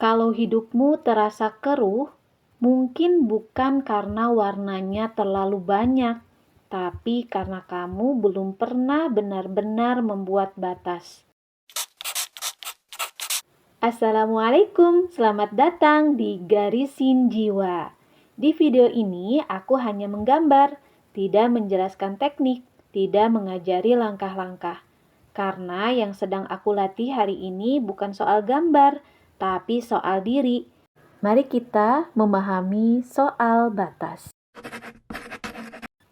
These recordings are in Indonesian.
Kalau hidupmu terasa keruh, mungkin bukan karena warnanya terlalu banyak, tapi karena kamu belum pernah benar-benar membuat batas. Assalamualaikum, selamat datang di Garisin Jiwa. Di video ini, aku hanya menggambar, tidak menjelaskan teknik, tidak mengajari langkah-langkah. Karena yang sedang aku latih hari ini bukan soal gambar, tapi soal diri. Mari kita memahami soal batas.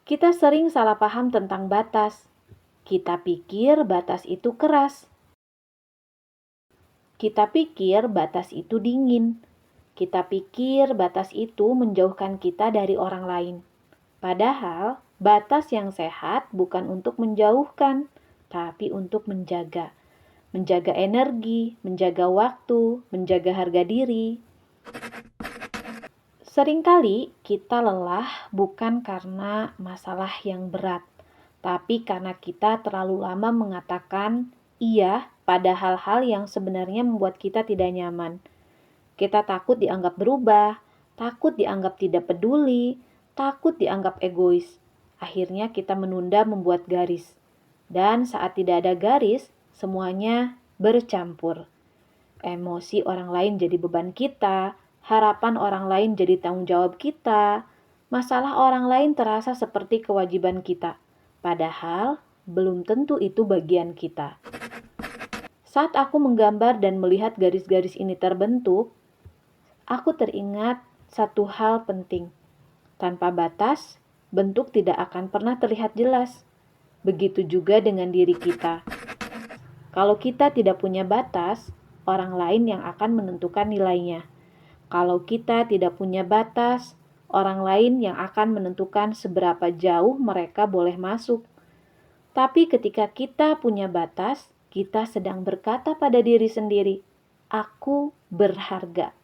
Kita sering salah paham tentang batas. Kita pikir batas itu keras. Kita pikir batas itu dingin. Kita pikir batas itu menjauhkan kita dari orang lain. Padahal, batas yang sehat bukan untuk menjauhkan, tapi untuk menjaga. Menjaga energi, menjaga waktu, menjaga harga diri. Seringkali kita lelah bukan karena masalah yang berat, tapi karena kita terlalu lama mengatakan iya pada hal-hal yang sebenarnya membuat kita tidak nyaman. Kita takut dianggap berubah, takut dianggap tidak peduli, takut dianggap egois. Akhirnya kita menunda membuat garis. Dan saat tidak ada garis, semuanya bercampur. Emosi orang lain jadi beban kita, harapan orang lain jadi tanggung jawab kita, masalah orang lain terasa seperti kewajiban kita. Padahal, belum tentu itu bagian kita. Saat aku menggambar dan melihat garis-garis ini terbentuk, aku teringat satu hal penting. Tanpa batas, bentuk tidak akan pernah terlihat jelas. Begitu juga dengan diri kita. Kalau kita tidak punya batas, orang lain yang akan menentukan nilainya. Kalau kita tidak punya batas, orang lain yang akan menentukan seberapa jauh mereka boleh masuk. Tapi ketika kita punya batas, kita sedang berkata pada diri sendiri, aku berharga.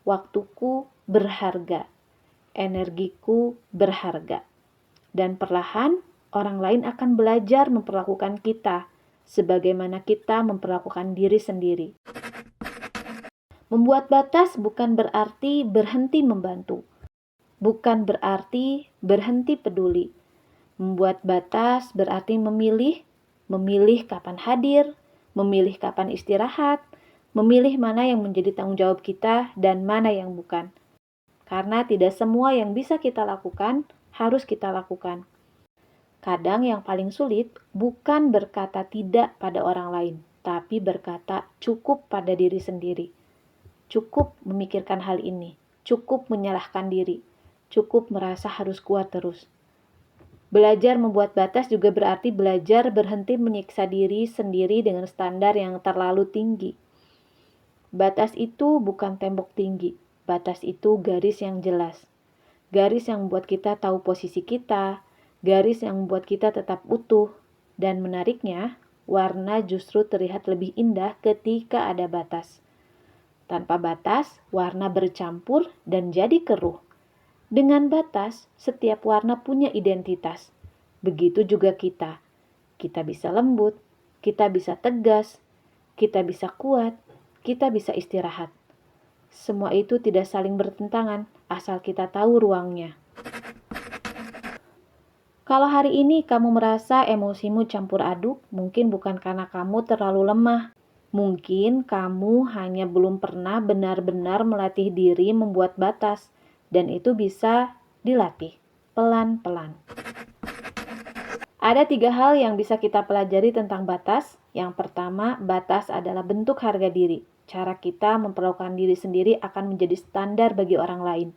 Waktuku berharga. Energiku berharga. Dan perlahan, orang lain akan belajar memperlakukan kita sebagaimana kita memperlakukan diri sendiri. Membuat batas bukan berarti berhenti membantu. Bukan berarti berhenti peduli. Membuat batas berarti memilih kapan hadir, memilih kapan istirahat, memilih mana yang menjadi tanggung jawab kita dan mana yang bukan. Karena tidak semua yang bisa kita lakukan harus kita lakukan. Kadang yang paling sulit bukan berkata tidak pada orang lain, tapi berkata cukup pada diri sendiri. Cukup memikirkan hal ini, cukup menyalahkan diri, cukup merasa harus kuat terus. Belajar membuat batas juga berarti belajar berhenti menyiksa diri sendiri dengan standar yang terlalu tinggi. Batas itu bukan tembok tinggi, batas itu garis yang jelas. Garis yang membuat kita tahu posisi kita, garis yang membuat kita tetap utuh. Dan menariknya, warna justru terlihat lebih indah ketika ada batas. Tanpa batas, warna bercampur dan jadi keruh. Dengan batas, setiap warna punya identitas. Begitu juga kita. Kita bisa lembut, kita bisa tegas, kita bisa kuat, kita bisa istirahat. Semua itu tidak saling bertentangan, asal kita tahu ruangnya. Kalau hari ini kamu merasa emosimu campur aduk, mungkin bukan karena kamu terlalu lemah. Mungkin kamu hanya belum pernah benar-benar melatih diri membuat batas, dan itu bisa dilatih pelan-pelan. Ada 3 hal yang bisa kita pelajari tentang batas. Yang pertama, batas adalah bentuk harga diri. Cara kita memperlakukan diri sendiri akan menjadi standar bagi orang lain.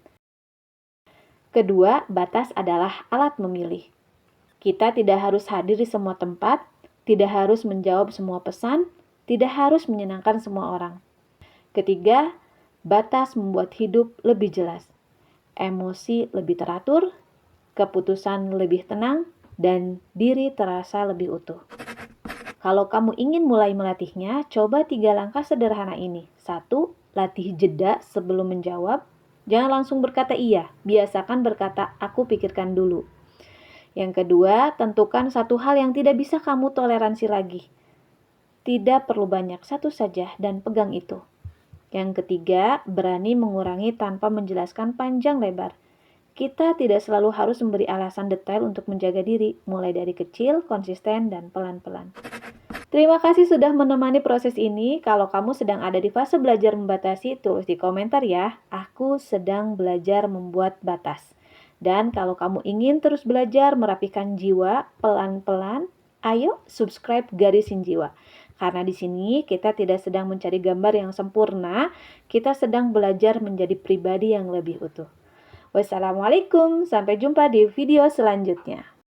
Kedua, batas adalah alat memilih. Kita tidak harus hadir di semua tempat, tidak harus menjawab semua pesan, tidak harus menyenangkan semua orang. Ketiga, batas membuat hidup lebih jelas. Emosi lebih teratur, keputusan lebih tenang, dan diri terasa lebih utuh. Kalau kamu ingin mulai melatihnya, coba 3 langkah sederhana ini. 1. Latih jeda sebelum menjawab. Jangan langsung berkata iya, biasakan berkata aku pikirkan dulu. Yang kedua, tentukan satu hal yang tidak bisa kamu toleransi lagi. Tidak perlu banyak, satu saja dan pegang itu. Yang ketiga, berani mengurangi tanpa menjelaskan panjang lebar. Kita tidak selalu harus memberi alasan detail untuk menjaga diri, mulai dari kecil, konsisten, dan pelan-pelan. Terima kasih sudah menemani proses ini. Kalau kamu sedang ada di fase belajar membatasi, tulis di komentar ya. Aku sedang belajar membuat batas. Dan kalau kamu ingin terus belajar merapikan jiwa pelan-pelan, ayo subscribe Garisin Jiwa. Karena di sini kita tidak sedang mencari gambar yang sempurna, kita sedang belajar menjadi pribadi yang lebih utuh. Wassalamualaikum, sampai jumpa di video selanjutnya.